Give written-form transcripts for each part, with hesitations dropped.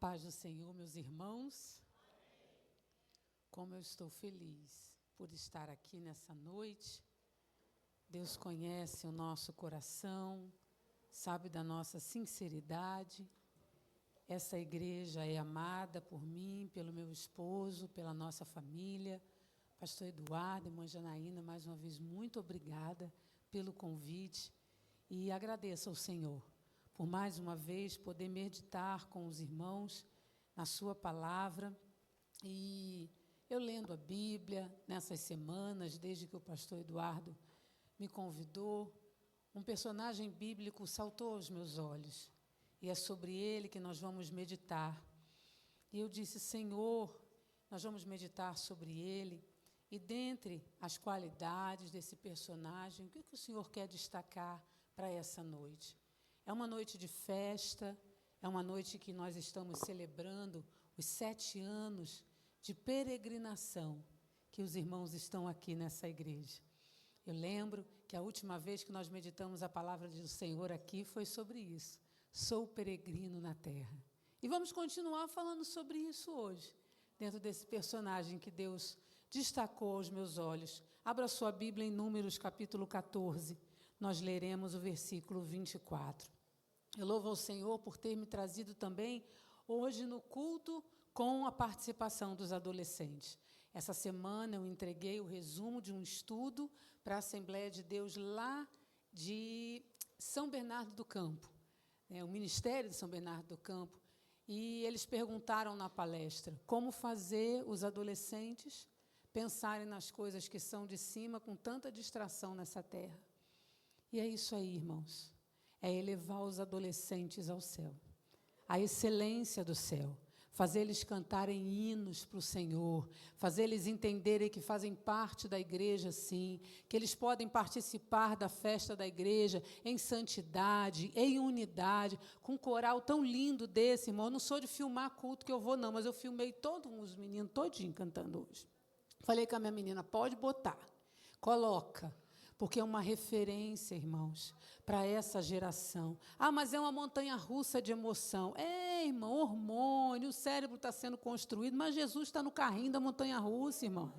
paz do Senhor, meus irmãos. Como eu estou feliz por estar aqui nessa noite. Deus conhece o nosso coração, sabe da nossa sinceridade. Essa igreja é amada por mim, pelo meu esposo, pela nossa família. Pastor Eduardo, irmã Janaína, mais uma vez, muito obrigada pelo convite. E agradeço ao Senhor por mais uma vez poder meditar com os irmãos na sua palavra. E eu lendo a Bíblia nessas semanas, desde que o pastor Eduardo me convidou, um personagem bíblico saltou aos meus olhos. E é sobre ele que nós vamos meditar. E eu disse, Senhor, nós vamos meditar sobre ele. E dentre as qualidades desse personagem, o que o Senhor quer destacar para essa noite? É uma noite de festa, é uma noite que nós estamos celebrando os 7 anos de peregrinação que os irmãos estão aqui nessa igreja. Eu lembro que a última vez que nós meditamos a palavra do Senhor aqui foi sobre isso. Sou peregrino na terra. E vamos continuar falando sobre isso hoje, dentro desse personagem que Deus destacou aos meus olhos. Abra sua Bíblia em Números, capítulo 14. Nós leremos o versículo 24. Eu louvo ao Senhor por ter me trazido também hoje no culto com a participação dos adolescentes. Essa semana eu entreguei o resumo de um estudo para a Assembleia de Deus lá de São Bernardo do Campo, o Ministério de São Bernardo do Campo, e eles perguntaram na palestra como fazer os adolescentes pensarem nas coisas que são de cima com tanta distração nessa terra. E é isso aí, irmãos, é elevar os adolescentes ao céu, à excelência do céu, fazer eles cantarem hinos para o Senhor, fazer eles entenderem que fazem parte da igreja, sim, que eles podem participar da festa da igreja em santidade, em unidade, com um coral tão lindo desse, irmão. Eu não sou de filmar culto que eu vou, não, mas eu filmei todos os meninos todinho cantando hoje. Falei com a minha menina, pode botar, coloca, porque é uma referência, irmãos, para essa geração. Ah, mas é uma montanha-russa de emoção. É, irmão, hormônio, o cérebro está sendo construído, mas Jesus está no carrinho da montanha-russa, irmão.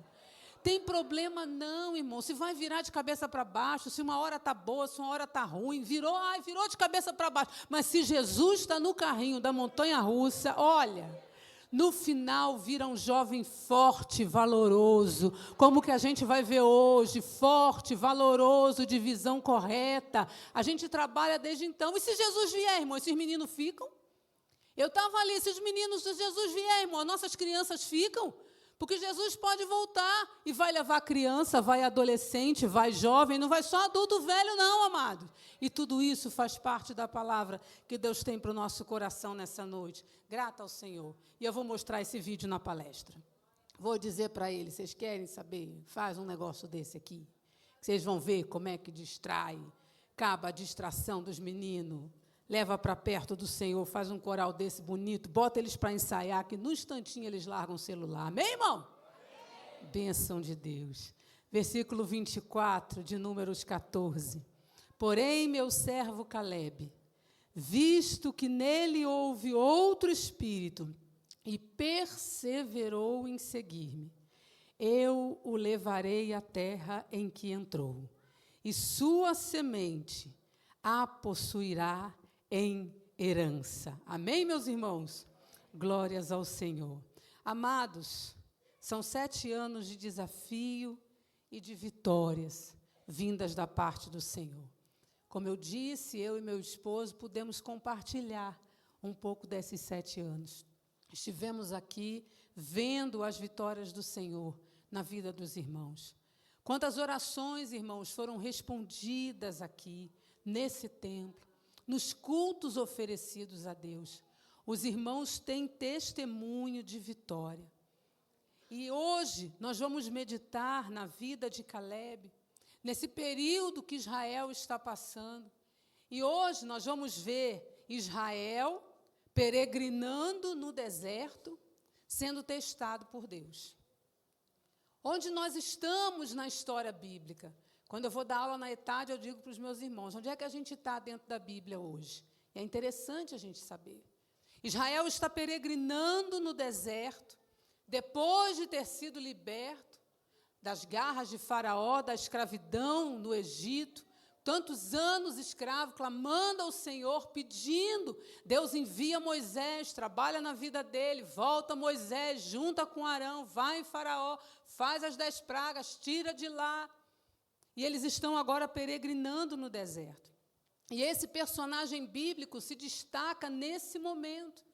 Tem problema não, irmão, se vai virar de cabeça para baixo, se uma hora está boa, se uma hora está ruim, virou de cabeça para baixo. Mas se Jesus está no carrinho da montanha-russa, olha... No final, vira um jovem forte, valoroso, como que a gente vai ver hoje, forte, valoroso, de visão correta. A gente trabalha desde então. E se Jesus vier, irmão, esses meninos ficam? Eu estava ali, se os meninos de Jesus vier, irmão, nossas crianças ficam? Porque Jesus pode voltar e vai levar criança, vai adolescente, vai jovem, não vai só adulto velho não, amado. E tudo isso faz parte da palavra que Deus tem para o nosso coração nessa noite. Grata ao Senhor. E eu vou mostrar esse vídeo na palestra. Vou dizer para eles, vocês querem saber? Faz um negócio desse aqui. Vocês vão ver como é que distrai. Acaba a distração dos meninos. Leva para perto do Senhor, faz um coral desse bonito, bota eles para ensaiar, que no instantinho eles largam o celular. Amém, irmão? Amém. Bênção de Deus. Versículo 24 de Números 14. Porém, meu servo Calebe, visto que nele houve outro espírito e perseverou em seguir-me, eu o levarei à terra em que entrou, e sua semente a possuirá em herança. Amém, meus irmãos? Glórias ao Senhor. Amados, são 7 anos de desafio e de vitórias vindas da parte do Senhor. Como eu disse, eu e meu esposo pudemos compartilhar um pouco desses 7 anos. Estivemos aqui vendo as vitórias do Senhor na vida dos irmãos. Quantas orações, irmãos, foram respondidas aqui, nesse templo, nos cultos oferecidos a Deus. Os irmãos têm testemunho de vitória. E hoje nós vamos meditar na vida de Calebe, nesse período que Israel está passando. E hoje nós vamos ver Israel peregrinando no deserto, sendo testado por Deus. Onde nós estamos na história bíblica? Quando eu vou dar aula na ETAD, eu digo para os meus irmãos, onde é que a gente está dentro da Bíblia hoje? É interessante a gente saber. Israel está peregrinando no deserto, depois de ter sido liberto das garras de Faraó, da escravidão no Egito, tantos anos escravo, clamando ao Senhor, pedindo. Deus envia Moisés, trabalha na vida dele, volta Moisés, junta com Arão, vai em Faraó, faz as 10 pragas, tira de lá. E eles estão agora peregrinando no deserto. E esse personagem bíblico se destaca nesse momento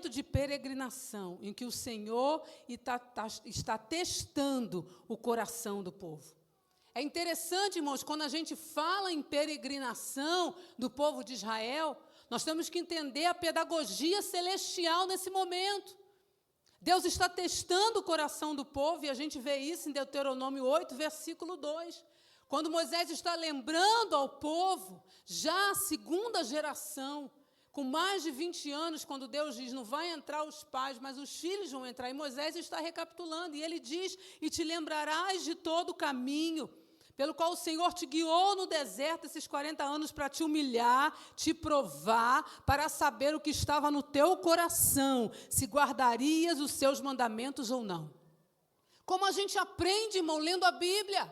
de peregrinação, em que o Senhor está testando o coração do povo. É interessante, irmãos, quando a gente fala em peregrinação do povo de Israel, nós temos que entender a pedagogia celestial nesse momento. Deus está testando o coração do povo, e a gente vê isso em Deuteronômio 8, versículo 2. Quando Moisés está lembrando ao povo, já a segunda geração, com mais de 20 anos, quando Deus diz, não vai entrar os pais, mas os filhos vão entrar. E Moisés está recapitulando, e ele diz, e te lembrarás de todo o caminho pelo qual o Senhor te guiou no deserto esses 40 anos para te humilhar, te provar, para saber o que estava no teu coração, se guardarias os seus mandamentos ou não. Como a gente aprende, irmão, lendo a Bíblia.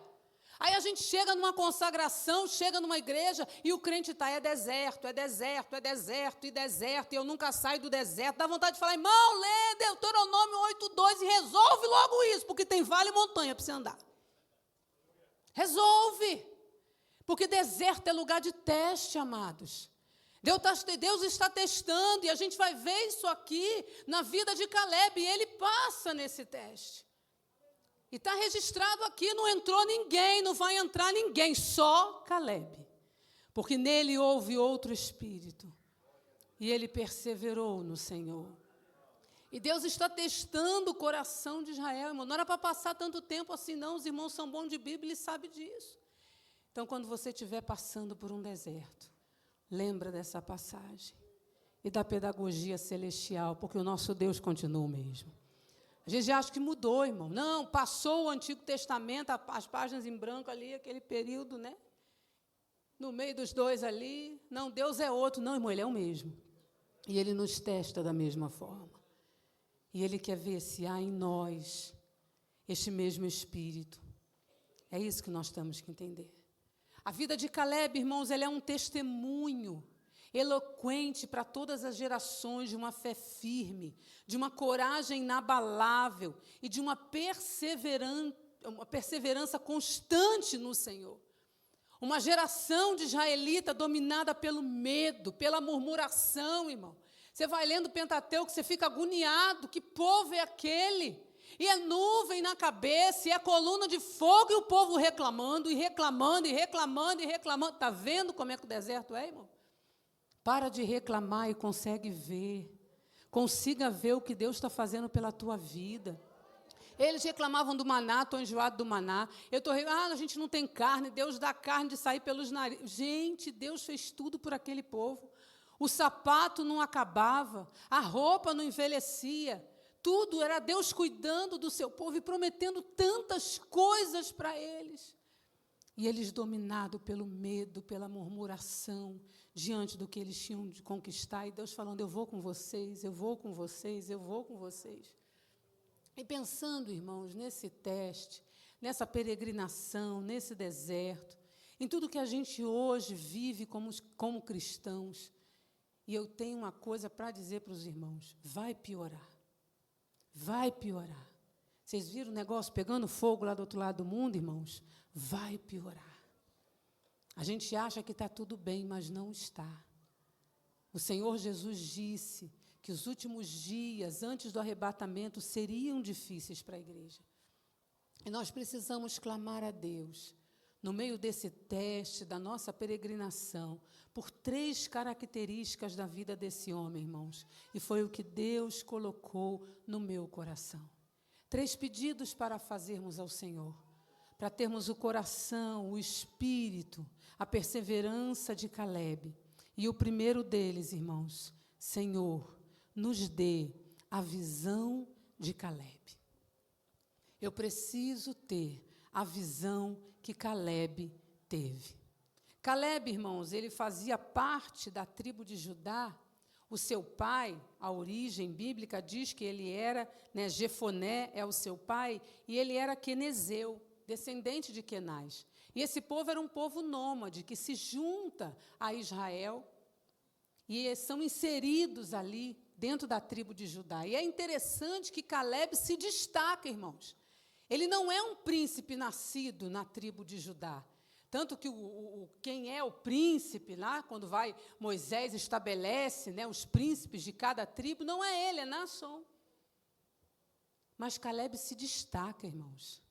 Aí a gente chega numa consagração, chega numa igreja e o crente está, é deserto, é deserto, é deserto, e deserto, e eu nunca saio do deserto. Dá vontade de falar, irmão, lê Deuteronômio 8:2 e resolve logo isso, porque tem vale e montanha para você andar. Resolve, porque deserto é lugar de teste, amados. Deus está testando, e a gente vai ver isso aqui na vida de Caleb, e ele passa nesse teste. E está registrado aqui, não entrou ninguém, não vai entrar ninguém, só Caleb. Porque nele houve outro espírito. E ele perseverou no Senhor. E Deus está testando o coração de Israel, irmão. Não era para passar tanto tempo assim, não. Os irmãos são bons de Bíblia e sabem disso. Então, quando você estiver passando por um deserto, lembra dessa passagem. E da pedagogia celestial, porque o nosso Deus continua o mesmo. A gente acha que mudou, irmão. Não, passou o Antigo Testamento, as páginas em branco ali, aquele período, né? No meio dos dois ali. Não, Deus é outro. Não, irmão, Ele é o mesmo. E Ele nos testa da mesma forma. E Ele quer ver se há em nós este mesmo Espírito. É isso que nós temos que entender. A vida de Caleb, irmãos, ele é um testemunho eloquente para todas as gerações de uma fé firme, de uma coragem inabalável e de uma perseverança constante no Senhor. Uma geração de israelita dominada pelo medo, pela murmuração, irmão. Você vai lendo o Pentateuco, você fica agoniado, que povo é aquele? E é nuvem na cabeça, e é coluna de fogo, e o povo reclamando, e reclamando, e reclamando, e reclamando. Está vendo como é que o deserto é, irmão? Para de reclamar e consegue ver. Consiga ver o que Deus está fazendo pela tua vida. Eles reclamavam do maná, estou enjoado do maná. A gente não tem carne, Deus dá carne de sair pelos narizes. Gente, Deus fez tudo por aquele povo. O sapato não acabava, a roupa não envelhecia. Tudo era Deus cuidando do seu povo e prometendo tantas coisas para eles. E eles dominados pelo medo, pela murmuração, diante do que eles tinham de conquistar. E Deus falando, eu vou com vocês, eu vou com vocês, eu vou com vocês. E pensando, irmãos, nesse teste, nessa peregrinação, nesse deserto, em tudo que a gente hoje vive como cristãos, e eu tenho uma coisa para dizer para os irmãos, vai piorar. Vai piorar. Vocês viram o negócio pegando fogo lá do outro lado do mundo, irmãos? Vai piorar. A gente acha que está tudo bem, mas não está. O Senhor Jesus disse que os últimos dias, antes do arrebatamento, seriam difíceis para a igreja. E nós precisamos clamar a Deus, no meio desse teste, da nossa peregrinação, por 3 características da vida desse homem, irmãos. E foi o que Deus colocou no meu coração. 3 pedidos para fazermos ao Senhor, para termos o coração, o espírito, a perseverança de Caleb. E o primeiro deles, irmãos, Senhor, nos dê a visão de Caleb. Eu preciso ter a visão que Caleb teve. Caleb, irmãos, ele fazia parte da tribo de Judá, O seu pai, a origem bíblica diz que ele era, Jefoné é o seu pai, e ele era quenezeu, descendente de Quenaz. E esse povo era um povo nômade, que se junta a Israel, e são inseridos ali dentro da tribo de Judá. E é interessante que Caleb se destaca, irmãos. Ele não é um príncipe nascido na tribo de Judá. Tanto que quem é o príncipe lá, quando Moisés estabelece, os príncipes de cada tribo, não é ele, é Naasson. Mas Caleb se destaca, irmãos.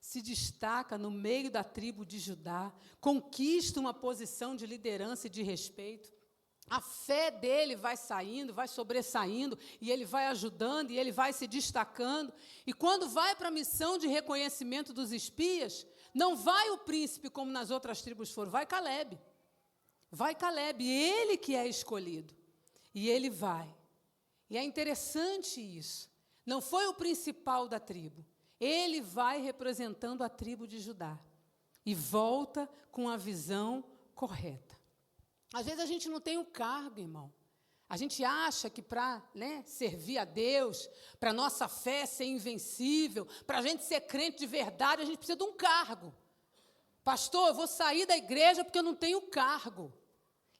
Se destaca no meio da tribo de Judá, conquista uma posição de liderança e de respeito. A fé dele vai saindo, vai sobressaindo, e ele vai ajudando, e ele vai se destacando. E quando vai para a missão de reconhecimento dos espias, não vai o príncipe como nas outras tribos foram, vai Caleb. Vai Caleb, ele que é escolhido. E ele vai. E é interessante isso. Não foi o principal da tribo. Ele vai representando a tribo de Judá. E volta com a visão correta. Às vezes a gente não tem o cargo, irmão. A gente acha que para servir a Deus, para a nossa fé ser invencível, para a gente ser crente de verdade, a gente precisa de um cargo. Pastor, eu vou sair da igreja porque eu não tenho cargo.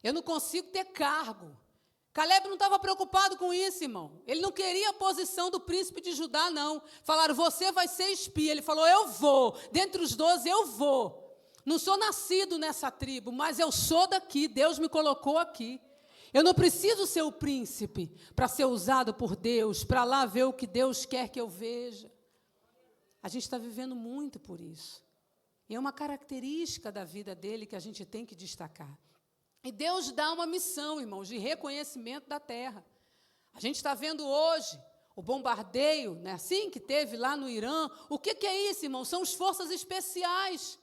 Eu não consigo ter cargo. Caleb não estava preocupado com isso, irmão. Ele não queria a posição do príncipe de Judá, não. Falaram, você vai ser espia. Ele falou, eu vou. Dentre os 12, eu vou. Não sou nascido nessa tribo, mas eu sou daqui. Deus me colocou aqui. Eu não preciso ser o príncipe para ser usado por Deus, para lá ver o que Deus quer que eu veja. A gente está vivendo muito por isso. E é uma característica da vida dele que a gente tem que destacar. E Deus dá uma missão, irmãos, de reconhecimento da terra. A gente está vendo hoje o bombardeio, assim que teve lá no Irã. O que é isso, irmãos? São as forças especiais.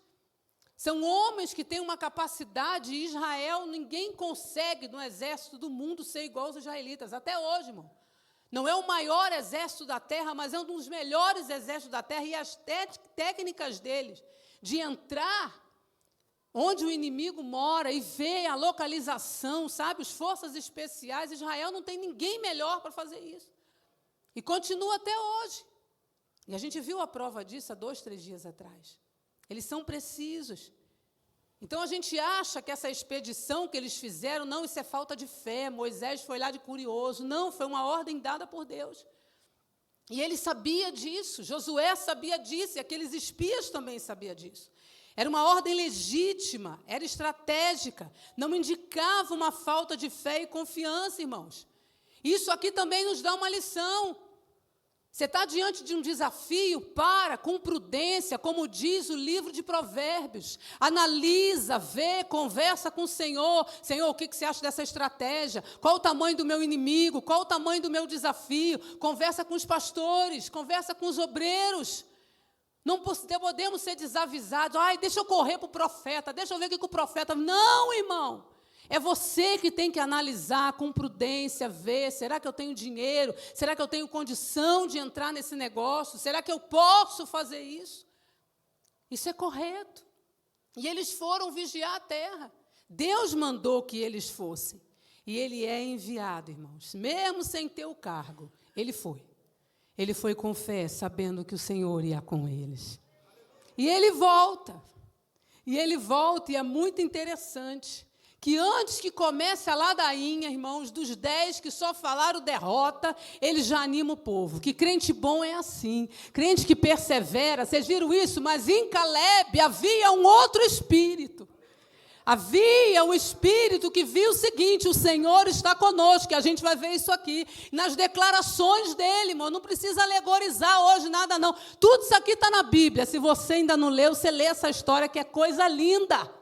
São homens que têm uma capacidade. Israel, ninguém consegue no exército do mundo ser igual aos israelitas, até hoje, irmão. Não é o maior exército da terra, mas é um dos melhores exércitos da terra. E as técnicas deles de entrar onde o inimigo mora e ver a localização, sabe? As forças especiais. Israel não tem ninguém melhor para fazer isso. E continua até hoje. E a gente viu a prova disso há 2, 3 dias atrás. Eles são precisos. Então, a gente acha que essa expedição que eles fizeram, não, isso é falta de fé, Moisés foi lá de curioso. Não, foi uma ordem dada por Deus. E ele sabia disso, Josué sabia disso, e aqueles espias também sabiam disso. Era uma ordem legítima, era estratégica, não indicava uma falta de fé e confiança, irmãos. Isso aqui também nos dá uma lição. Você está diante de um desafio, com prudência, como diz o livro de Provérbios. Analisa, vê, conversa com o Senhor. Senhor, o que você acha dessa estratégia? Qual o tamanho do meu inimigo? Qual o tamanho do meu desafio? Conversa com os pastores, conversa com os obreiros. Não podemos ser desavisados. Deixa eu correr para o profeta, deixa eu ver o que o profeta... Não, irmão. É você que tem que analisar com prudência, ver, será que eu tenho dinheiro? Será que eu tenho condição de entrar nesse negócio? Será que eu posso fazer isso? Isso é correto. E eles foram vigiar a terra. Deus mandou que eles fossem. E ele é enviado, irmãos. Mesmo sem ter o cargo, ele foi. Ele foi com fé, sabendo que o Senhor ia com eles. E ele volta. E é muito interessante que antes que comece a ladainha, irmãos, dos 10 que só falaram derrota, ele já anima o povo. Que crente bom é assim, crente que persevera. Vocês viram isso? Mas em Caleb havia um outro espírito. Havia um espírito que viu o seguinte, o Senhor está conosco, que a gente vai ver isso aqui, nas declarações dele, irmão, não precisa alegorizar hoje nada não. Tudo isso aqui está na Bíblia, se você ainda não leu, você lê essa história que é coisa linda.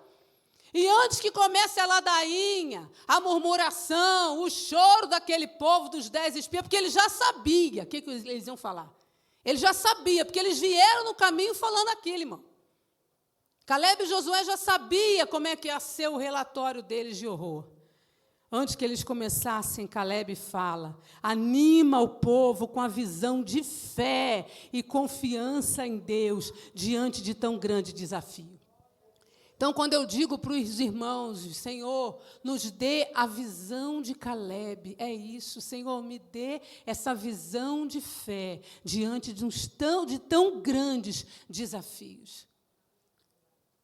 E antes que comece a ladainha, a murmuração, o choro daquele povo dos 10 espias, porque ele já sabia o que eles iam falar. Ele já sabia, porque eles vieram no caminho falando aquilo, irmão. Caleb e Josué já sabia como é que ia ser o relatório deles de horror. Antes que eles começassem, Caleb fala, anima o povo com a visão de fé e confiança em Deus diante de tão grande desafio. Então, quando eu digo para os irmãos, Senhor, nos dê a visão de Calebe, é isso, Senhor, me dê essa visão de fé diante de tão grandes desafios.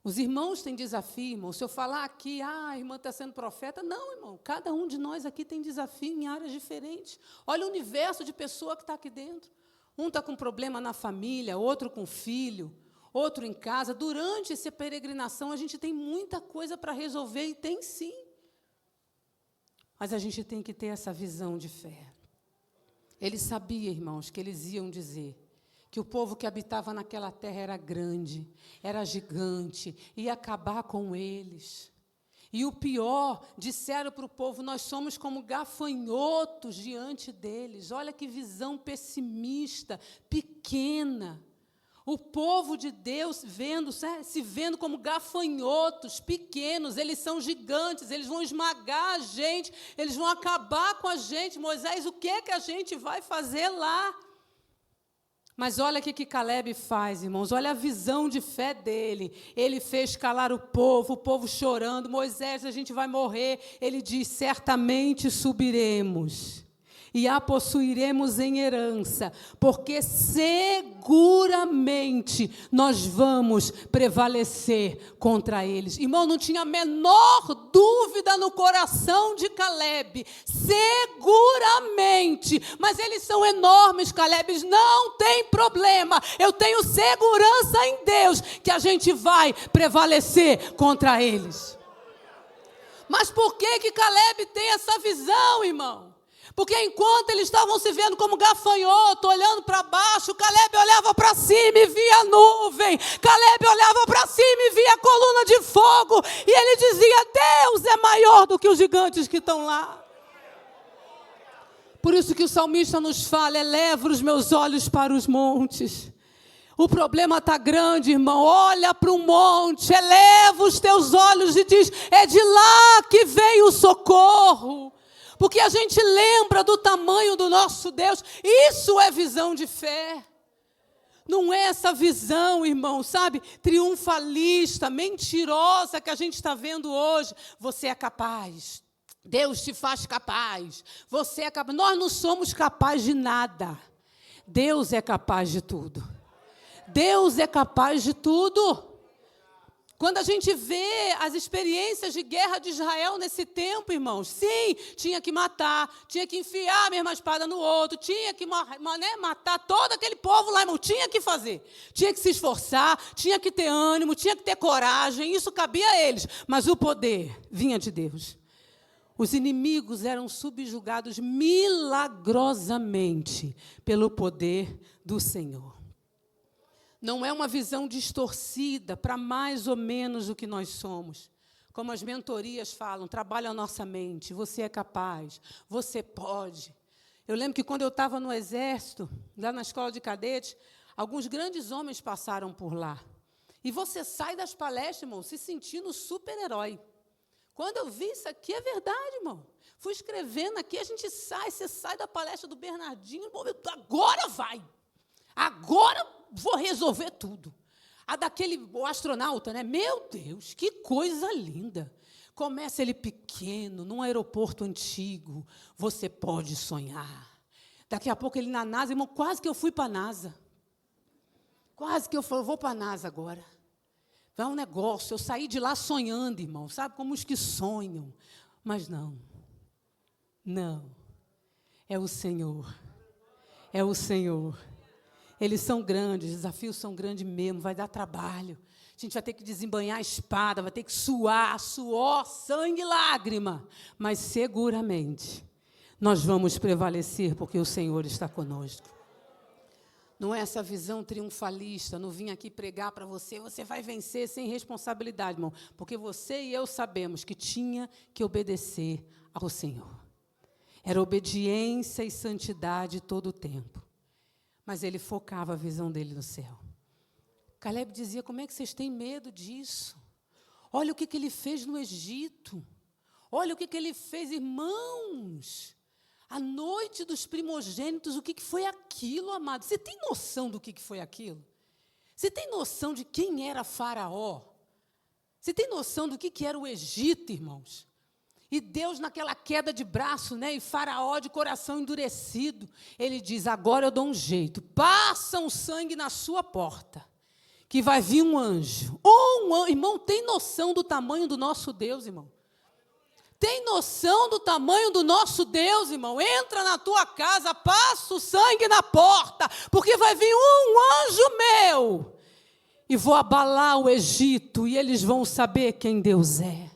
Os irmãos têm desafio, irmão. Se eu falar aqui, a irmã está sendo profeta, não, irmão, cada um de nós aqui tem desafio em áreas diferentes. Olha o universo de pessoa que está aqui dentro. Um está com problema na família, outro com filho, outro em casa. Durante essa peregrinação, a gente tem muita coisa para resolver, e tem sim. Mas a gente tem que ter essa visão de fé. Ele sabia, irmãos, que eles iam dizer que o povo que habitava naquela terra era grande, era gigante, ia acabar com eles. E o pior, disseram para o povo, nós somos como gafanhotos diante deles. Olha que visão pessimista, pequena. O povo de Deus se vendo como gafanhotos, pequenos, eles são gigantes, eles vão esmagar a gente, eles vão acabar com a gente. Moisés, o que é que a gente vai fazer lá? Mas olha o que Calebe faz, irmãos, olha a visão de fé dele. Ele fez calar o povo chorando. Moisés, a gente vai morrer. Ele diz, certamente subiremos e a possuiremos em herança, porque seguramente nós vamos prevalecer contra eles. Irmão, não tinha a menor dúvida no coração de Calebe, seguramente, mas eles são enormes, Calebe, não tem problema, eu tenho segurança em Deus, que a gente vai prevalecer contra eles. Mas por que Calebe tem essa visão, irmão? Porque enquanto eles estavam se vendo como gafanhoto, olhando para baixo, Calebe olhava para cima e via a nuvem. Calebe olhava para cima e via a coluna de fogo. E ele dizia, Deus é maior do que os gigantes que estão lá. Por isso que o salmista nos fala, eleva os meus olhos para os montes. O problema está grande, irmão. Olha para o monte, eleva os teus olhos e diz, é de lá que vem o socorro. Porque a gente lembra do tamanho do nosso Deus. Isso é visão de fé. Não é essa visão, irmão, sabe, triunfalista, mentirosa que a gente está vendo hoje. Você é capaz. Deus te faz capaz. Você é capaz. Nós não somos capazes de nada. Deus é capaz de tudo. Deus é capaz de tudo. Quando a gente vê as experiências de guerra de Israel nesse tempo, irmãos, sim, tinha que matar, tinha que enfiar a mesma espada no outro, tinha que matar todo aquele povo lá, irmão, tinha que fazer, tinha que se esforçar, tinha que ter ânimo, tinha que ter coragem, isso cabia a eles, mas o poder vinha de Deus. Os inimigos eram subjugados milagrosamente pelo poder do Senhor. Não é uma visão distorcida para mais ou menos o que nós somos. Como as mentorias falam, trabalha a nossa mente, você é capaz, você pode. Eu lembro que quando eu estava no Exército, lá na escola de cadetes, alguns grandes homens passaram por lá. E você sai das palestras, irmão, se sentindo super-herói. Quando eu vi isso aqui, é verdade, irmão. Fui escrevendo aqui, a gente sai, você sai da palestra do Bernardinho, agora vai. Agora vou resolver tudo. O astronauta, né? Meu Deus, que coisa linda. Começa ele pequeno, num aeroporto antigo. Você pode sonhar. Daqui a pouco ele na NASA, irmão, quase que eu fui para a NASA. Quase que eu vou para a NASA agora. É um negócio, eu saí de lá sonhando, irmão, sabe, como os que sonham. Mas não, é o Senhor, é o Senhor. Eles são grandes, os desafios são grandes mesmo, vai dar trabalho. A gente vai ter que desembanhar a espada, vai ter que suar, suor, sangue e lágrima. Mas seguramente nós vamos prevalecer, porque o Senhor está conosco. Não é essa visão triunfalista, não vim aqui pregar para você, você vai vencer sem responsabilidade, irmão. Porque você e eu sabemos que tinha que obedecer ao Senhor. Era obediência e santidade todo o tempo. Mas ele focava a visão dele no céu. Calebe dizia, como é que vocês têm medo disso? Olha o que ele fez no Egito. Olha o que ele fez, irmãos. A noite dos primogênitos, o que foi aquilo, amado? Você tem noção do que foi aquilo? Você tem noção de quem era Faraó? Você tem noção do que era o Egito, irmãos? E Deus, naquela queda de braço, né, e Faraó de coração endurecido, ele diz, agora eu dou um jeito, passa um sangue na sua porta, que vai vir um anjo. Irmão, tem noção do tamanho do nosso Deus, irmão? Tem noção do tamanho do nosso Deus, irmão? Entra na tua casa, passa o sangue na porta, porque vai vir um anjo meu, e vou abalar o Egito, e eles vão saber quem Deus é.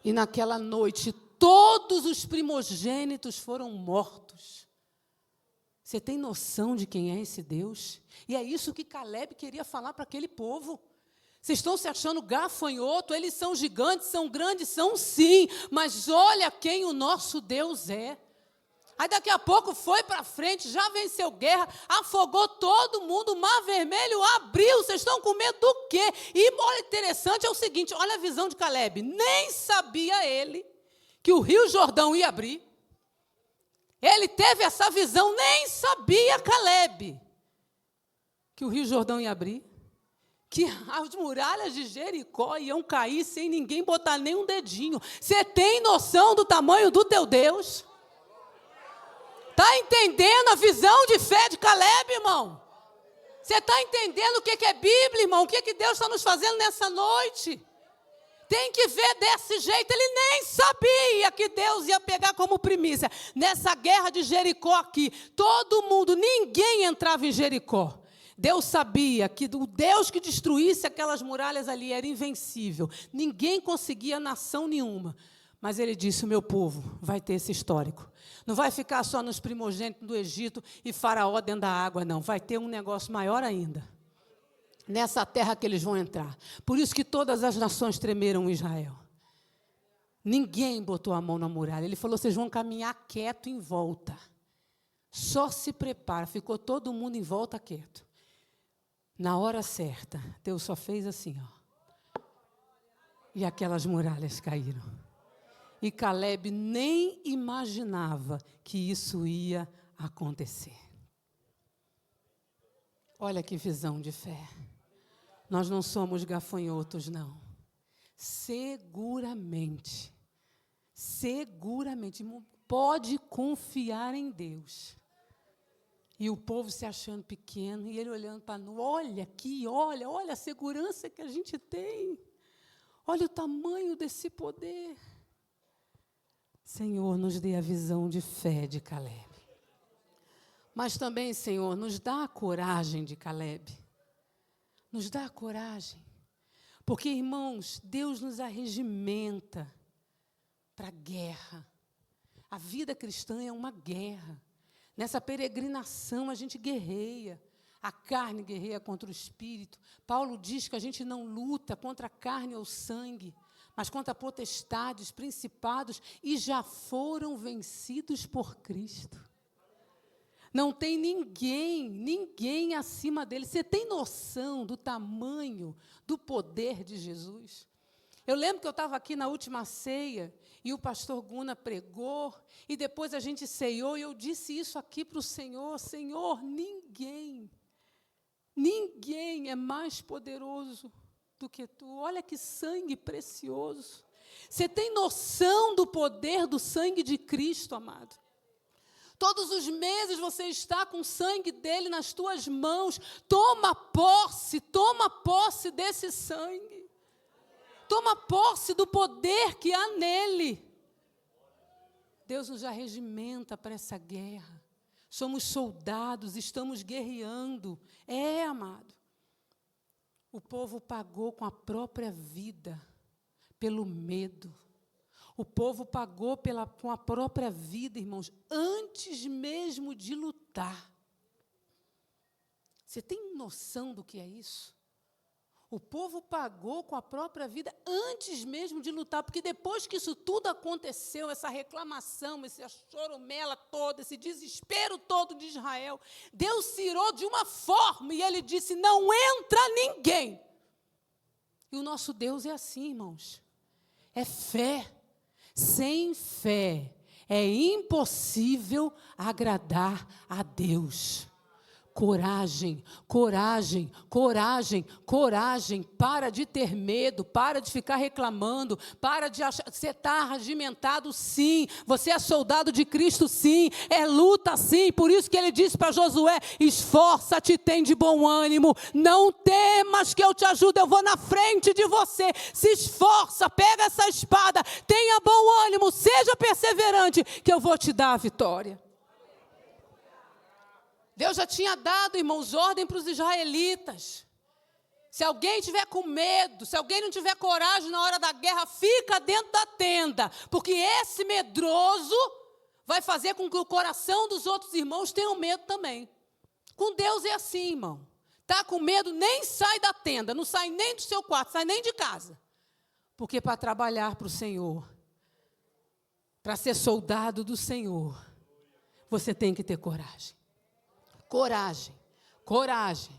E naquela noite, todos os primogênitos foram mortos. Você tem noção de quem é esse Deus? E é isso que Caleb queria falar para aquele povo. Vocês estão se achando gafanhoto, eles são gigantes, são grandes, são sim, mas olha quem o nosso Deus é. Aí daqui a pouco foi para frente, já venceu guerra, afogou todo mundo, o Mar Vermelho abriu. Vocês estão com medo do quê? E olha, interessante é o seguinte, olha a visão de Caleb. Nem sabia ele que o Rio Jordão ia abrir. Ele teve essa visão, nem sabia Caleb que o Rio Jordão ia abrir. Que as muralhas de Jericó iam cair sem ninguém botar nem um dedinho. Você tem noção do tamanho do teu Deus? Está entendendo a visão de fé de Caleb, irmão? Você está entendendo o que é Bíblia, irmão? O que Deus está nos fazendo nessa noite? Tem que ver desse jeito. Ele nem sabia que Deus ia pegar como primícia. Nessa guerra de Jericó aqui, todo mundo, ninguém entrava em Jericó. Deus sabia que o Deus que destruísse aquelas muralhas ali era invencível. Ninguém conseguia nação nenhuma. Mas ele disse, o meu povo vai ter esse histórico. Não vai ficar só nos primogênitos do Egito e Faraó dentro da água, não. Vai ter um negócio maior ainda. Nessa terra que eles vão entrar. Por isso que todas as nações tremeram em Israel. Ninguém botou a mão na muralha. Ele falou, vocês vão caminhar quieto em volta. Só se prepara. Ficou todo mundo em volta quieto. Na hora certa, Deus só fez assim, ó. E aquelas muralhas caíram. E Caleb nem imaginava que isso ia acontecer. Olha que visão de fé. Nós não somos gafanhotos, não. Seguramente, pode confiar em Deus. E o povo se achando pequeno, e ele olhando para nós, olha aqui, olha a segurança que a gente tem. Olha o tamanho desse poder. Senhor, nos dê a visão de fé de Caleb. Mas também, Senhor, nos dá a coragem de Caleb. Nos dá a coragem. Porque, irmãos, Deus nos arregimenta para a guerra. A vida cristã é uma guerra. Nessa peregrinação a gente guerreia. A carne guerreia contra o espírito. Paulo diz que a gente não luta contra a carne ou sangue, mas contra potestades, principados, e já foram vencidos por Cristo. Não tem ninguém acima dele. Você tem noção do tamanho, do poder de Jesus? Eu lembro que eu estava aqui na última ceia, e o pastor Guna pregou, e depois a gente ceiou, e eu disse isso aqui para o Senhor, Senhor, ninguém é mais poderoso do que tu. Olha que sangue precioso. Você tem noção do poder do sangue de Cristo, amado? Todos os meses você está com o sangue dele nas tuas mãos. Toma posse desse sangue. Toma posse do poder que há nele. Deus nos arregimenta para essa guerra. Somos soldados, estamos guerreando. Amado. O povo pagou com a própria vida pelo medo. O povo pagou com a própria vida, irmãos, antes mesmo de lutar. Você tem noção do que é isso? O povo pagou com a própria vida antes mesmo de lutar, porque depois que isso tudo aconteceu, essa reclamação, essa choromela toda, esse desespero todo de Israel, Deus se irou de uma forma e ele disse, não entra ninguém. E o nosso Deus é assim, irmãos. É fé. Sem fé é impossível agradar a Deus. Coragem, coragem, coragem, coragem. Para de ter medo, para de ficar reclamando, para de achar. Você está regimentado, sim. Você é soldado de Cristo, sim. É luta, sim. Por isso que ele disse para Josué: esforça-te, tem de bom ânimo. Não temas que eu te ajudo, eu vou na frente de você. Se esforça, pega essa espada, tenha bom ânimo, seja perseverante, que eu vou te dar a vitória. Deus já tinha dado, irmãos, ordem para os israelitas. Se alguém tiver com medo, se alguém não tiver coragem na hora da guerra, fica dentro da tenda, porque esse medroso vai fazer com que o coração dos outros irmãos tenham medo também. Com Deus é assim, irmão. Está com medo, nem sai da tenda, não sai nem do seu quarto, sai nem de casa. Porque para trabalhar para o Senhor, para ser soldado do Senhor, você tem que ter coragem. Coragem, coragem.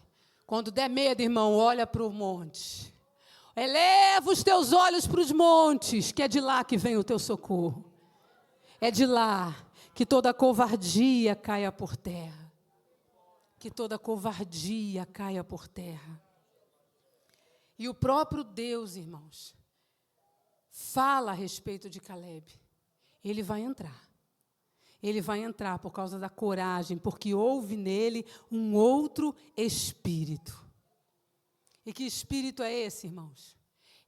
Quando der medo, irmão, olha para o monte. Eleva os teus olhos para os montes, que é de lá que vem o teu socorro. É de lá que toda covardia caia por terra. Que toda covardia caia por terra. E o próprio Deus, irmãos, fala a respeito de Caleb. Ele vai entrar. Ele vai entrar por causa da coragem, porque houve nele um outro espírito. E que espírito é esse, irmãos?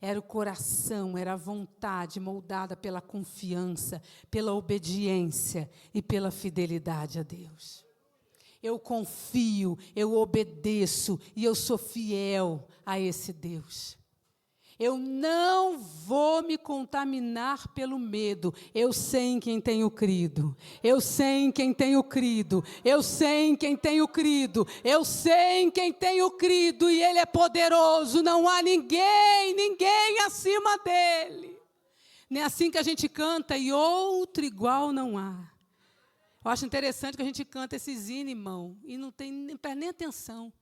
Era o coração, era a vontade moldada pela confiança, pela obediência e pela fidelidade a Deus. Eu confio, eu obedeço e eu sou fiel a esse Deus. Eu não vou me contaminar pelo medo. Eu sei em quem tenho crido. Eu sei em quem tenho crido. Eu sei em quem tenho crido. Eu sei em quem tenho crido. E Ele é poderoso. Não há ninguém acima dEle. Não é assim que a gente canta, e outro igual não há. Eu acho interessante que a gente canta esses hinos, irmão, e não presta nem atenção.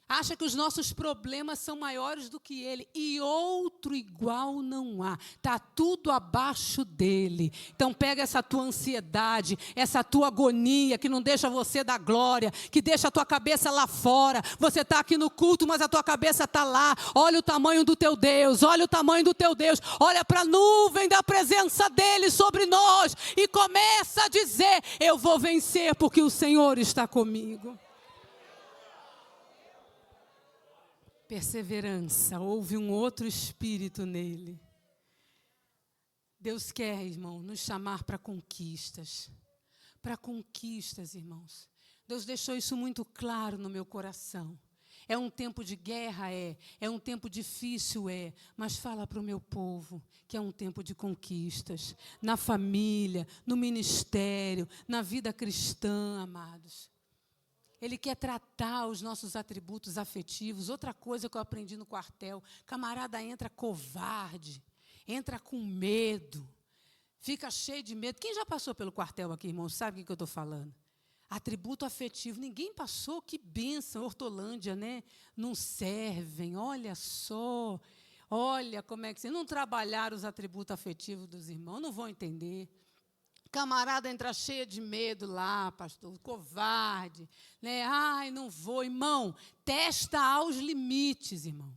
Acha que os nossos problemas são maiores do que ele. E outro igual não há. Está tudo abaixo dele. Então pega essa tua ansiedade, essa tua agonia que não deixa você dar glória, que deixa a tua cabeça lá fora. Você está aqui no culto, mas a tua cabeça está lá. Olha o tamanho do teu Deus, olha o tamanho do teu Deus. Olha para a nuvem da presença dele sobre nós e começa a dizer: eu vou vencer porque o Senhor está comigo. Perseverança, houve um outro espírito nele. Deus quer, irmão, nos chamar para conquistas. Para conquistas, irmãos. Deus deixou isso muito claro no meu coração. É um tempo de guerra, é um tempo difícil, mas fala para o meu povo que é um tempo de conquistas. Na família, no ministério, na vida cristã, amados. Ele quer tratar os nossos atributos afetivos. Outra coisa que eu aprendi no quartel: camarada entra covarde, entra com medo, fica cheio de medo. Quem já passou pelo quartel aqui, irmão, sabe o que eu estou falando? Atributo afetivo, ninguém passou, que bênção, Hortolândia, né? Não servem, olha só, olha como é que não trabalharam os atributos afetivos dos irmãos, não vão entender. Camarada entra cheia de medo lá, pastor, covarde, né? Ai, não vou, irmão. Testa aos limites, irmão.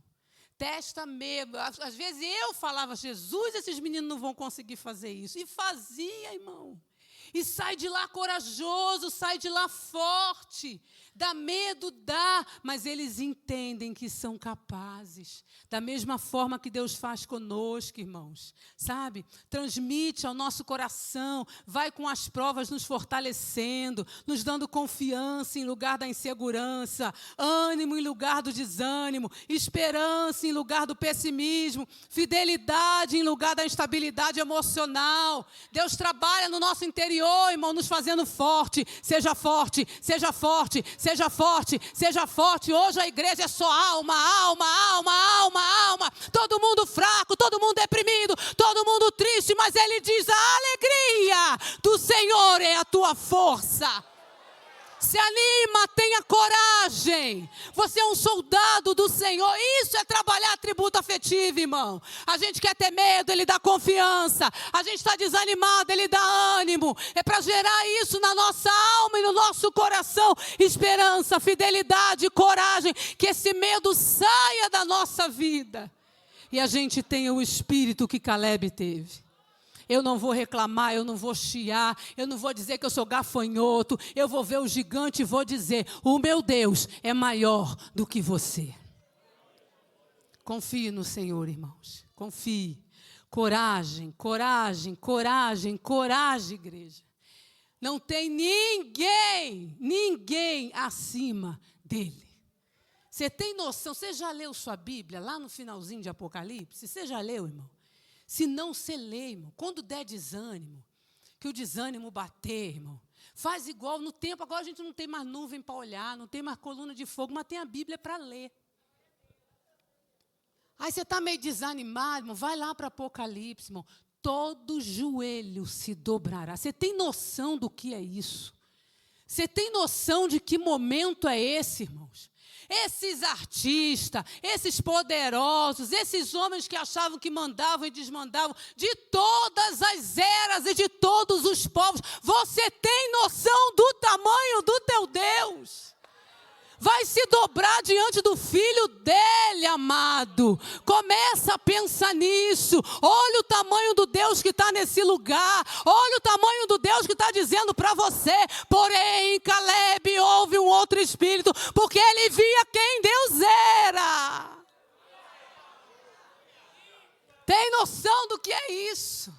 Testa mesmo. Às vezes eu falava: Jesus, esses meninos não vão conseguir fazer isso. E fazia, irmão. E sai de lá corajoso, sai de lá forte. Dá medo, dá, mas eles entendem que são capazes. Da mesma forma que Deus faz conosco, irmãos. Sabe? Transmite ao nosso coração, vai com as provas nos fortalecendo, nos dando confiança em lugar da insegurança, ânimo em lugar do desânimo, esperança em lugar do pessimismo, fidelidade em lugar da instabilidade emocional. Deus trabalha no nosso interior, irmão, nos fazendo forte. Seja forte, seja forte. Seja forte, seja forte. Hoje a igreja é só alma. Todo mundo fraco, todo mundo deprimido, todo mundo triste, mas ele diz: a alegria do Senhor é a tua força. Se anima, tenha coragem. Você é um soldado do Senhor. Isso é trabalhar atributo afetivo, irmão. A gente quer ter medo, Ele dá confiança. A gente está desanimado, Ele dá ânimo. É para gerar isso na nossa alma e no nosso coração esperança, fidelidade, coragem, que esse medo saia da nossa vida. E a gente tenha o espírito que Caleb teve. Eu não vou reclamar, eu não vou chiar, eu não vou dizer que eu sou gafanhoto, eu vou ver o gigante e vou dizer, o meu Deus é maior do que você. Confie no Senhor, irmãos, confie. Coragem, coragem, coragem, coragem, igreja. Não tem ninguém acima dele. Você tem noção, você já leu sua Bíblia lá no finalzinho de Apocalipse? Você já leu, irmão? Se não, você lê, irmão. Quando der desânimo, que o desânimo bater, irmão, faz igual no tempo, agora a gente não tem mais nuvem para olhar, não tem mais coluna de fogo, mas tem a Bíblia para ler. Aí você está meio desanimado, irmão, vai lá para Apocalipse, irmão. Todo joelho se dobrará. Você tem noção do que é isso? Você tem noção de que momento é esse, irmãos? Esses artistas, esses poderosos, esses homens que achavam que mandavam e desmandavam, de todas as eras e de todos os povos, você tem noção do tamanho do teu Deus? Vai se dobrar diante do Filho dele, amado. Começa a pensar nisso. Olha o tamanho do Deus que está nesse lugar. Olha o tamanho do Deus que está dizendo para você. Porém, Caleb houve um outro espírito, porque ele via quem Deus era. Tem noção do que é isso?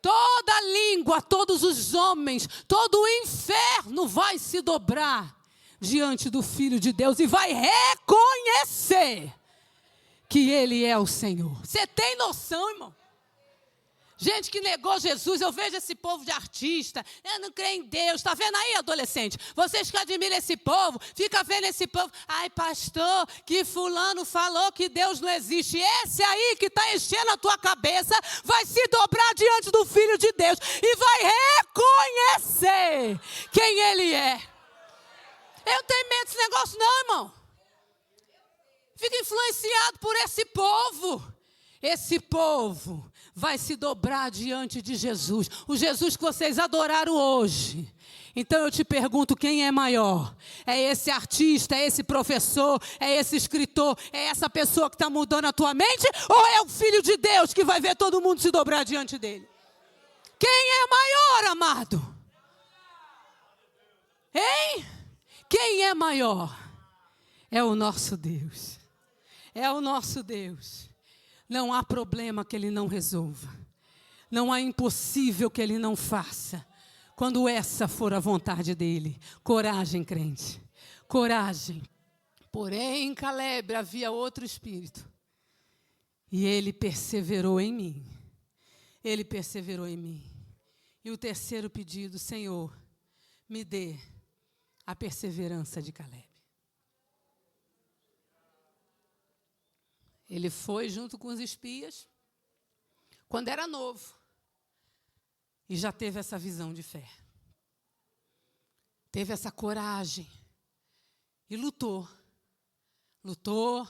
Toda língua, todos os homens, todo o inferno vai se dobrar diante do Filho de Deus e vai reconhecer que Ele é o Senhor. Você tem noção, irmão? Gente que negou Jesus, eu vejo esse povo de artista, eu não creio em Deus, está vendo aí, adolescente? Vocês que admiram esse povo, fica vendo esse povo, ai pastor, que fulano falou que Deus não existe. Esse aí que está enchendo a tua cabeça, vai se dobrar diante do Filho de Deus e vai reconhecer quem Ele é. Eu não tenho medo desse negócio não, irmão. Fica influenciado por esse povo. Esse povo vai se dobrar diante de Jesus. O Jesus que vocês adoraram hoje. Então eu te pergunto, quem é maior? É esse artista, é esse professor, é esse escritor, é essa pessoa que está mudando a tua mente? Ou é o Filho de Deus que vai ver todo mundo se dobrar diante dele? Quem é maior, amado? Hein? Quem é maior? É o nosso Deus. É o nosso Deus. Não há problema que Ele não resolva. Não há impossível que Ele não faça. Quando essa for a vontade dEle. Coragem, crente. Coragem. Porém, em Caleb havia outro espírito. E ele perseverou em mim. Ele perseverou em mim. E o terceiro pedido, Senhor, me dê a perseverança de Caleb. Ele foi junto com os espias, quando era novo, e já teve essa visão de fé. Teve essa coragem, e lutou. Lutou,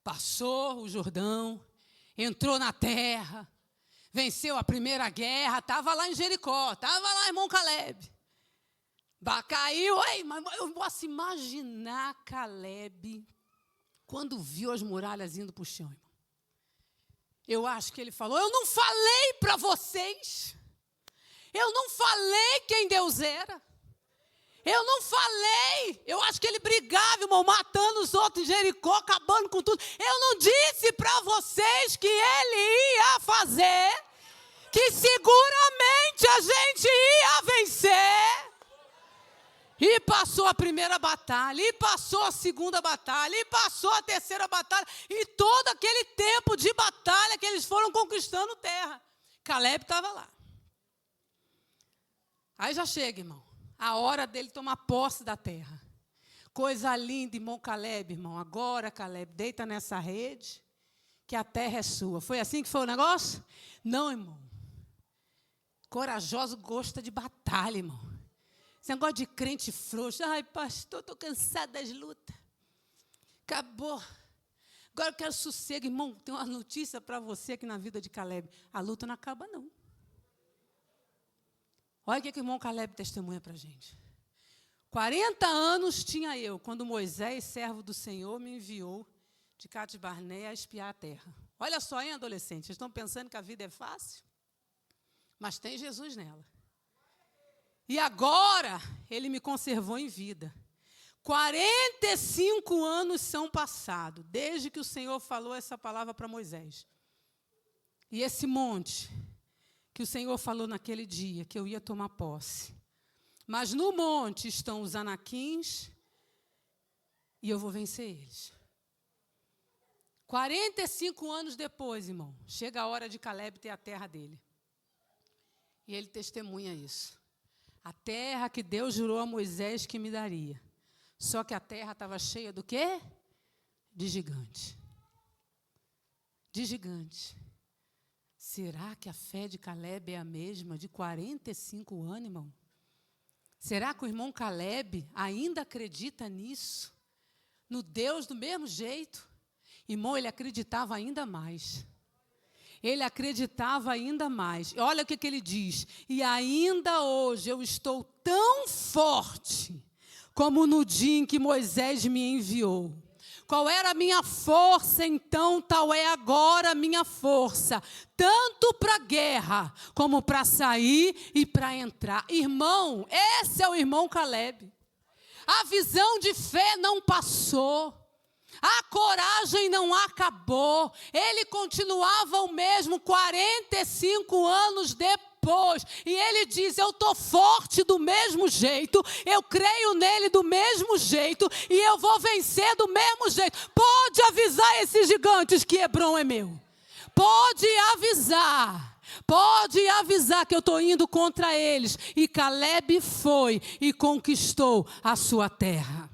passou o Jordão, entrou na terra, venceu a primeira guerra, estava lá em Jericó, estava lá irmão Caleb. Caiu, mas eu posso imaginar Caleb quando viu as muralhas indo para o chão, irmão. Eu acho que ele falou, eu não falei para vocês, eu não falei quem Deus era, eu não falei, eu acho que ele brigava, irmão, matando os outros em Jericó, acabando com tudo. Eu não disse para vocês que ele ia fazer, que seguramente a gente ia vencer. E passou a primeira batalha, e passou a segunda batalha, e passou a terceira batalha, e todo aquele tempo de batalha que eles foram conquistando terra. Caleb estava lá. Aí já chega, irmão, a hora dele tomar posse da terra. Coisa linda, irmão Caleb, irmão. Agora, Caleb, deita nessa rede, que a terra é sua. Foi assim que foi o negócio? Não, irmão. Corajoso gosta de batalha, irmão. Esse negócio de crente frouxo. Ai, pastor, estou cansado das lutas. Acabou. Agora eu quero sossego. Irmão, tem uma notícia para você aqui na vida de Caleb. A luta não acaba, não. Olha o que o irmão Caleb testemunha para a gente. 40 anos tinha eu, quando Moisés, servo do Senhor, me enviou de Cades Barnea a espiar a terra. Olha só, hein, adolescentes, vocês estão pensando que a vida é fácil? Mas tem Jesus nela. E agora, ele me conservou em vida. 45 anos são passados, desde que o Senhor falou essa palavra para Moisés. E esse monte, que o Senhor falou naquele dia, que eu ia tomar posse. Mas no monte estão os anaquins, e eu vou vencer eles. 45 anos depois, irmão, chega a hora de Caleb ter a terra dele. E ele testemunha isso. A terra que Deus jurou a Moisés que me daria. Só que a terra estava cheia do quê? De gigante. De gigante. Será que a fé de Caleb é a mesma de 45 anos, irmão? Será que o irmão Caleb ainda acredita nisso? No Deus do mesmo jeito? Irmão, ele acreditava ainda mais. Ele acreditava ainda mais. Olha o que ele diz. E ainda hoje eu estou tão forte como no dia em que Moisés me enviou. Qual era a minha força, então, tal é agora a minha força. Tanto para a guerra, como para sair e para entrar. Irmão, esse é o irmão Caleb. A visão de fé não passou. A coragem não acabou. Ele continuava o mesmo 45 anos depois. E ele diz, eu estou forte do mesmo jeito. Eu creio nele do mesmo jeito. E eu vou vencer do mesmo jeito. Pode avisar esses gigantes que Hebron é meu. Pode avisar. Pode avisar que eu estou indo contra eles. E Caleb foi e conquistou a sua terra.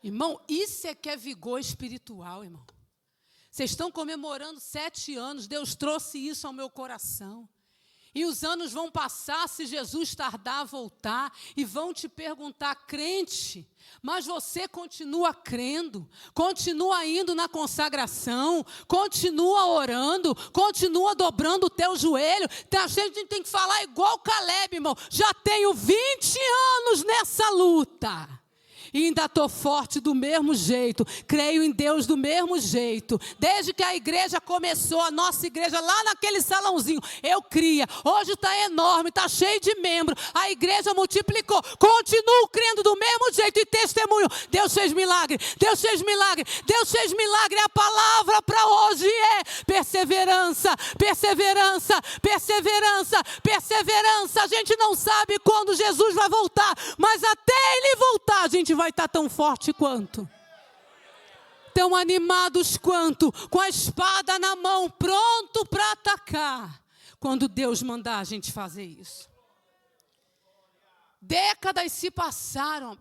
Irmão, isso é que é vigor espiritual, irmão. Vocês estão comemorando 7 anos, Deus trouxe isso ao meu coração. E os anos vão passar se Jesus tardar a voltar e vão te perguntar, crente, mas você continua crendo, continua indo na consagração, continua orando, continua dobrando o teu joelho. A gente tem que falar igual Caleb, irmão. Já tenho 20 anos nessa luta. E ainda estou forte do mesmo jeito, creio em Deus do mesmo jeito. Desde que a igreja começou, a nossa igreja lá naquele salãozinho, eu cria. Hoje está enorme, está cheio de membros. A igreja multiplicou. Continuo crendo do mesmo jeito e testemunho. Deus fez milagre, Deus fez milagre, Deus fez milagre. A palavra para hoje é perseverança, perseverança, perseverança, perseverança. A gente não sabe quando Jesus vai voltar, mas até ele voltar, a gente vai estar tão forte quanto, tão animados quanto, com a espada na mão, pronto para atacar, quando Deus mandar a gente fazer isso. Décadas se passaram,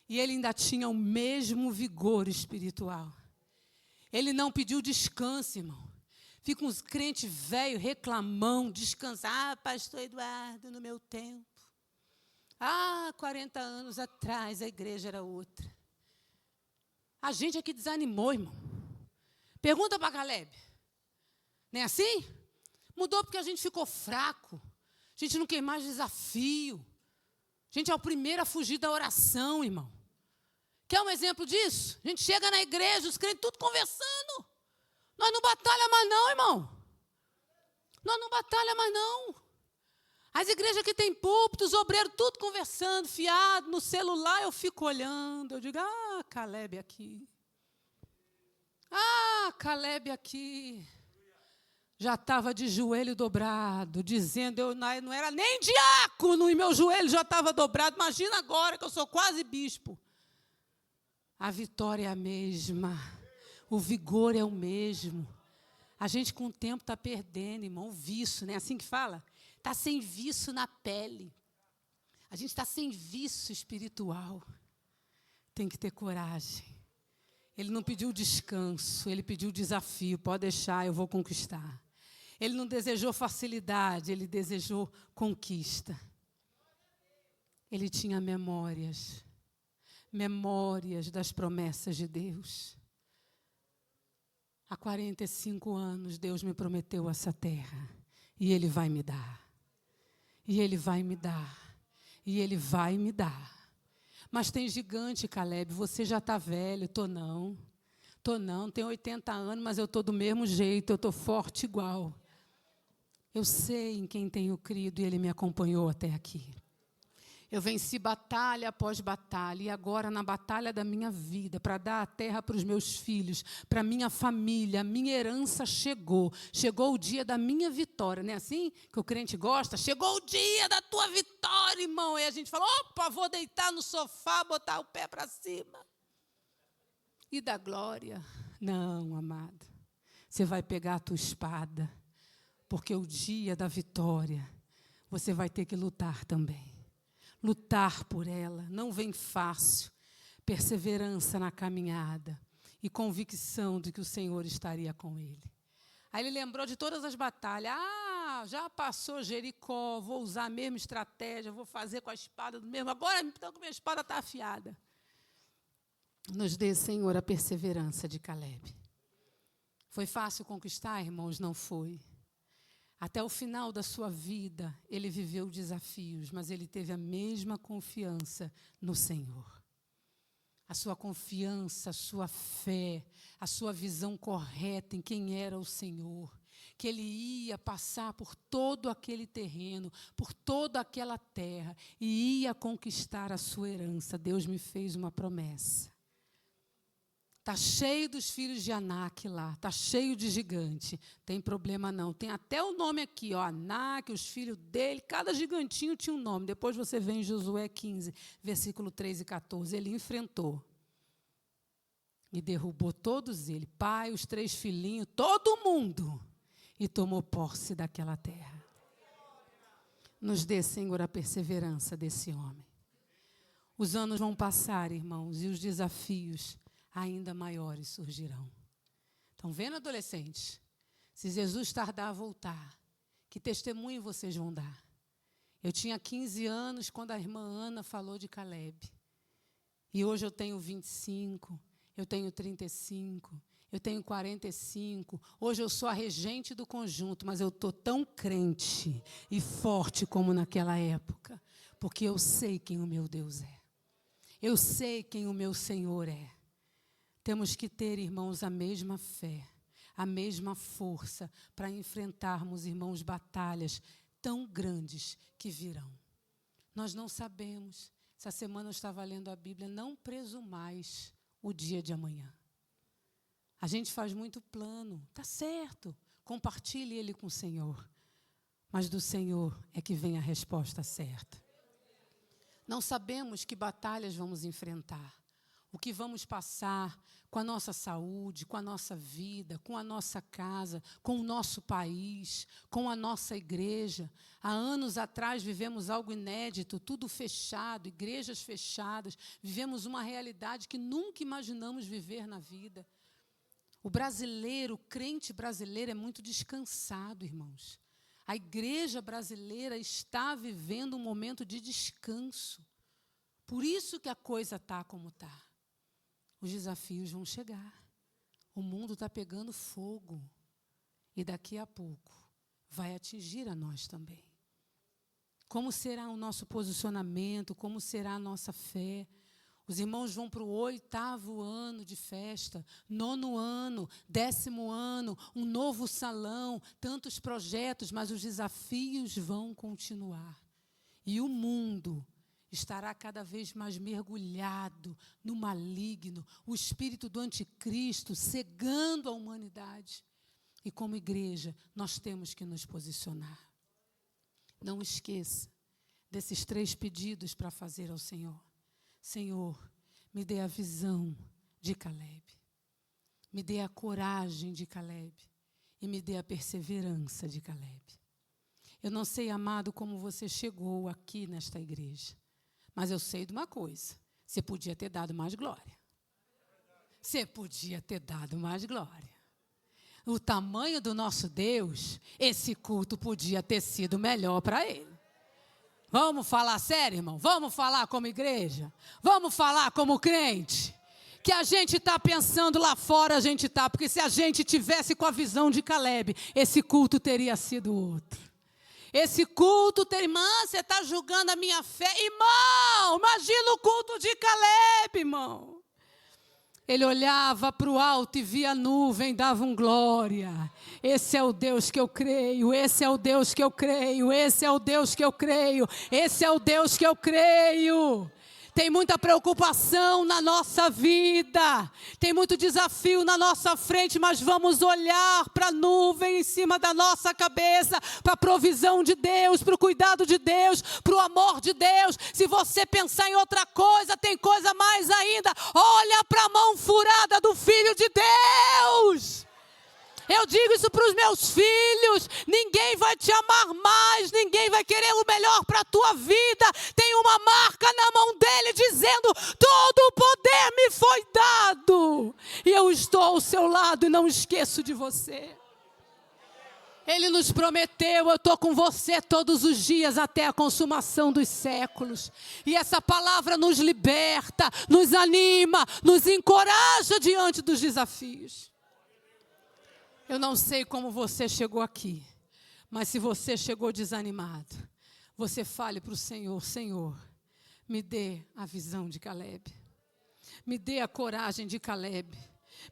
e ele ainda tinha o mesmo vigor espiritual. Ele não pediu descanso, irmão. Fica uns crentes velhos reclamando, descansar, pastor Eduardo, no meu tempo. 40 anos atrás a igreja era outra. A gente é que desanimou, irmão. Pergunta para Caleb. Não é assim? Mudou porque a gente ficou fraco. A gente não quer mais desafio. A gente é o primeiro a fugir da oração, irmão. Quer um exemplo disso? A gente chega na igreja, os crentes tudo conversando. Nós não batalhamos mais não, irmão. Nós não batalhamos mais não. As igrejas que tem púlpitos, os obreiros, tudo conversando, fiado, no celular, eu fico olhando. Eu digo, Caleb aqui. Caleb aqui. Já estava de joelho dobrado, dizendo, eu não era nem diácono e meu joelho já estava dobrado. Imagina agora que eu sou quase bispo. A vitória é a mesma. O vigor é o mesmo. A gente com o tempo está perdendo, irmão, o vício, né? Assim que fala? Está sem vício na pele. A gente está sem vício espiritual. Tem que ter coragem. Ele não pediu descanso, ele pediu desafio. Pode deixar, eu vou conquistar. Ele não desejou facilidade, ele desejou conquista. Ele tinha memórias das promessas de Deus. Há 45 anos, Deus me prometeu essa terra e Ele vai me dar. E Ele vai me dar. E Ele vai me dar. Mas tem gigante, Caleb, você já está velho. Tô não, tenho 80 anos, mas eu estou do mesmo jeito, eu estou forte igual. Eu sei em quem tenho crido e Ele me acompanhou até aqui. Eu venci batalha após batalha, e agora na batalha da minha vida, para dar a terra para os meus filhos, para a minha família, a minha herança chegou. Chegou o dia da minha vitória, não é assim que o crente gosta? Chegou o dia da tua vitória, irmão. Aí a gente fala, opa, vou deitar no sofá, botar o pé para cima. E da glória? Não, amado. Você vai pegar a tua espada, porque o dia da vitória, você vai ter que lutar também. Lutar por ela, não vem fácil. Perseverança na caminhada e convicção de que o Senhor estaria com ele. Aí ele lembrou de todas as batalhas. Já passou Jericó, vou usar a mesma estratégia, vou fazer com a espada do mesmo. Agora, então, que minha espada está afiada. Nos dê, Senhor, a perseverança de Caleb. Foi fácil conquistar, irmãos? Não foi. Até o final da sua vida, ele viveu desafios, mas ele teve a mesma confiança no Senhor. A sua confiança, a sua fé, a sua visão correta em quem era o Senhor. Que ele ia passar por todo aquele terreno, por toda aquela terra, e ia conquistar a sua herança. Deus me fez uma promessa. Está cheio dos filhos de Anak lá, está cheio de gigante. Tem problema não. Tem até o nome aqui, ó, Anak, os filhos dele, cada gigantinho tinha um nome. Depois você vê em Josué 15, versículo 3 e 14. Ele enfrentou e derrubou todos eles, pai, os 3 filhinhos, todo mundo, e tomou posse daquela terra. Nos dê, Senhor, a perseverança desse homem. Os anos vão passar, irmãos, e os desafios ainda maiores surgirão. Estão vendo, adolescentes? Se Jesus tardar a voltar, que testemunho vocês vão dar? Eu tinha 15 anos quando a irmã Ana falou de Caleb. E hoje eu tenho 25, eu tenho 35, eu tenho 45. Hoje eu sou a regente do conjunto, mas eu estou tão crente e forte como naquela época, porque eu sei quem o meu Deus é. Eu sei quem o meu Senhor é. Temos que ter, irmãos, a mesma fé, a mesma força para enfrentarmos, irmãos, batalhas tão grandes que virão. Nós não sabemos. Essa semana eu estava lendo a Bíblia, não presumais o dia de amanhã. A gente faz muito plano, está certo, compartilhe ele com o Senhor. Mas do Senhor é que vem a resposta certa. Não sabemos que batalhas vamos enfrentar. O que vamos passar com a nossa saúde, com a nossa vida, com a nossa casa, com o nosso país, com a nossa igreja. Há anos atrás vivemos algo inédito, tudo fechado, igrejas fechadas. Vivemos uma realidade que nunca imaginamos viver na vida. O brasileiro, o crente brasileiro é muito descansado, irmãos. A igreja brasileira está vivendo um momento de descanso. Por isso que a coisa está como está. Os desafios vão chegar. O mundo está pegando fogo. E daqui a pouco vai atingir a nós também. Como será o nosso posicionamento? Como será a nossa fé? Os irmãos vão para o 8º ano de festa, 9º ano, 10º ano, um novo salão, tantos projetos, mas os desafios vão continuar. E o mundo estará cada vez mais mergulhado no maligno, o espírito do anticristo cegando a humanidade. E como igreja, nós temos que nos posicionar. Não esqueça desses 3 pedidos para fazer ao Senhor. Senhor, me dê a visão de Caleb, me dê a coragem de Caleb e me dê a perseverança de Caleb. Eu não sei, amado, como você chegou aqui nesta igreja. Mas eu sei de uma coisa, você podia ter dado mais glória. Você podia ter dado mais glória. O tamanho do nosso Deus, esse culto podia ter sido melhor para ele. Vamos falar sério, irmão? Vamos falar como igreja? Vamos falar como crente? Que a gente está pensando lá fora, a gente está. Porque se a gente tivesse com a visão de Caleb, esse culto teria sido outro. Esse culto, irmã, você está julgando a minha fé. Irmão, imagina o culto de Caleb, irmão. Ele olhava para o alto e via a nuvem, dava um glória. Esse é o Deus que eu creio, esse é o Deus que eu creio, esse é o Deus que eu creio, esse é o Deus que eu creio. Tem muita preocupação na nossa vida, tem muito desafio na nossa frente, mas vamos olhar para a nuvem em cima da nossa cabeça, para a provisão de Deus, para o cuidado de Deus, para o amor de Deus. Se você pensar em outra coisa, tem coisa mais ainda. Olha para a mão furada do Filho de Deus. Eu digo isso para os meus filhos, ninguém vai te amar mais, ninguém vai querer o melhor para a tua vida. Tem uma marca na mão dele dizendo, todo o poder me foi dado. E eu estou ao seu lado e não esqueço de você. Ele nos prometeu, eu estou com você todos os dias até a consumação dos séculos. E essa palavra nos liberta, nos anima, nos encoraja diante dos desafios. Eu não sei como você chegou aqui, mas se você chegou desanimado, você fale para o Senhor, Senhor, me dê a visão de Caleb, me dê a coragem de Caleb,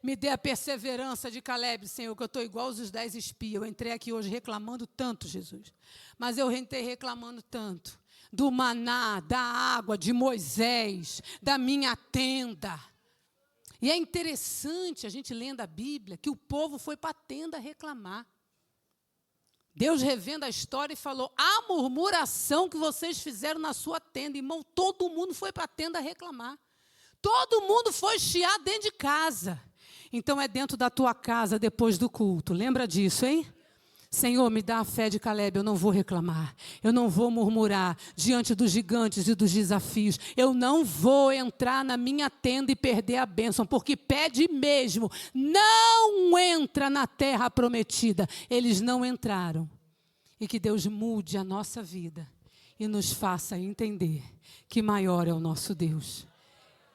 me dê a perseverança de Caleb, Senhor, que eu estou igual aos 10 espias. Eu entrei aqui hoje reclamando tanto, Jesus, mas eu entrei reclamando tanto do maná, da água, de Moisés, da minha tenda. E é interessante a gente lendo a Bíblia que o povo foi para a tenda reclamar. Deus revendo a história e falou, a murmuração que vocês fizeram na sua tenda, irmão, todo mundo foi para a tenda reclamar. Todo mundo foi chiar dentro de casa. Então é dentro da tua casa depois do culto. Lembra disso, hein? Senhor, me dá a fé de Caleb, eu não vou reclamar, eu não vou murmurar diante dos gigantes e dos desafios, eu não vou entrar na minha tenda e perder a bênção, porque pede mesmo, não entra na terra prometida. Eles não entraram. E que Deus mude a nossa vida e nos faça entender que maior é o nosso Deus.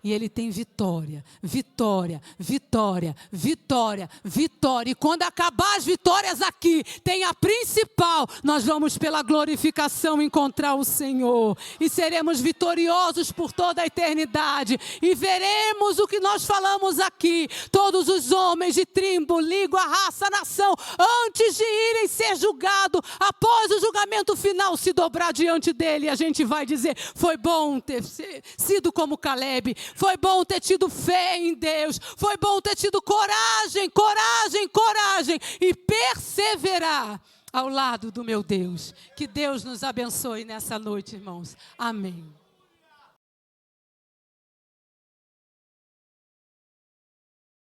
E Ele tem vitória, vitória, vitória, vitória, vitória. E quando acabar as vitórias aqui, tem a principal. Nós vamos pela glorificação encontrar o Senhor. E seremos vitoriosos por toda a eternidade. E veremos o que nós falamos aqui. Todos os homens de tribo, língua, raça, nação, antes de irem ser julgados, após o julgamento final, se dobrar diante dele, a gente vai dizer, foi bom ter sido como Caleb. Foi bom ter tido fé em Deus. Foi bom ter tido coragem, coragem, coragem. E perseverar ao lado do meu Deus. Que Deus nos abençoe nessa noite, irmãos. Amém.